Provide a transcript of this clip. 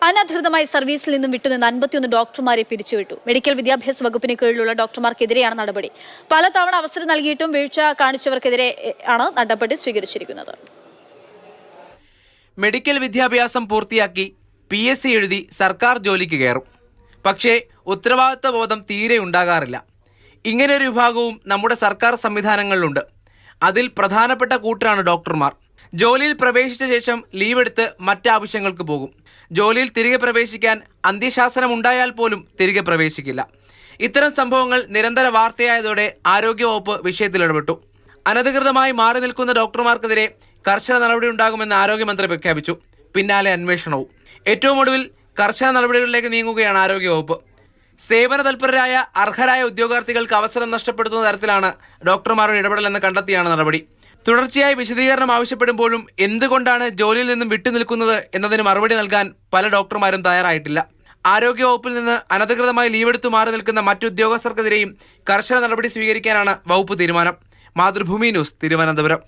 അനധികൃതമായി സർവീസിൽ നിന്നും വിട്ടുനിന്ന് 51 ഡോക്ടർമാരെ പിരിച്ചുവിട്ടു. മെഡിക്കൽ വിദ്യാഭ്യാസ വകുപ്പിന് കീഴിലുള്ള ഡോക്ടർമാർക്കെതിരെയാണ് നടപടി. പലതവണ അവസരം നൽകിയിട്ടും വീഴ്ച കാണിച്ചവർക്കെതിരെ ആണ് നടപടി സ്വീകരിച്ചിരിക്കുന്നത്. മെഡിക്കൽ വിദ്യാഭ്യാസം പൂർത്തിയാക്കി PSC എഴുതി സർക്കാർ ജോലിക്ക് കയറും. പക്ഷേ ഉത്തരവാദിത്വ ബോധം തീരെ ഉണ്ടാകാറില്ല. ഇങ്ങനെയൊരു വിഭാഗവും നമ്മുടെ സർക്കാർ സംവിധാനങ്ങളിലുണ്ട്. അതിൽ പ്രധാനപ്പെട്ട കൂട്ടരാണ് ഡോക്ടർമാർ. ജോലിയിൽ പ്രവേശിച്ച ശേഷം ലീവെടുത്ത് മറ്റാവശ്യങ്ങൾക്ക് പോകും. ജോലിയിൽ തിരികെ പ്രവേശിക്കാൻ അന്ത്യശാസനം ഉണ്ടായാൽ പോലും തിരികെ പ്രവേശിക്കില്ല. ഇത്തരം സംഭവങ്ങൾ നിരന്തര വാർത്തയായതോടെ ആരോഗ്യവകുപ്പ് വിഷയത്തിൽ ഇടപെട്ടു. അനധികൃതമായി മാറി നിൽക്കുന്ന ഡോക്ടർമാർക്കെതിരെ കർശന നടപടിയുണ്ടാകുമെന്ന് ആരോഗ്യമന്ത്രി പ്രഖ്യാപിച്ചു. പിന്നാലെ അന്വേഷണവും. ഏറ്റവും ഒടുവിൽ കർശന നടപടികളിലേക്ക് നീങ്ങുകയാണ് ആരോഗ്യവകുപ്പ്. സേവന തൽപരരായ അർഹരായ ഉദ്യോഗാർത്ഥികൾക്ക് അവസരം നഷ്ടപ്പെടുത്തുന്ന തരത്തിലാണ് ഡോക്ടർമാരുടെ ഇടപെടലെന്ന് കണ്ടെത്തിയാണ് നടപടി. തുടർച്ചയായി വിശദീകരണം ആവശ്യപ്പെടുമ്പോഴും എന്തുകൊണ്ടാണ് ജോലിയിൽ നിന്നും വിട്ടുനിൽക്കുന്നത് എന്നതിന് മറുപടി നൽകാൻ പല ഡോക്ടർമാരും തയ്യാറായിട്ടില്ല. ആരോഗ്യവകുപ്പിൽ നിന്ന് അനധികൃതമായി ലീവെടുത്തു മാറി നിൽക്കുന്ന മറ്റു ഉദ്യോഗസ്ഥർക്കെതിരെയും കർശന നടപടി സ്വീകരിക്കാനാണ് വകുപ്പ് തീരുമാനം. മാതൃഭൂമി ന്യൂസ്, തിരുവനന്തപുരം.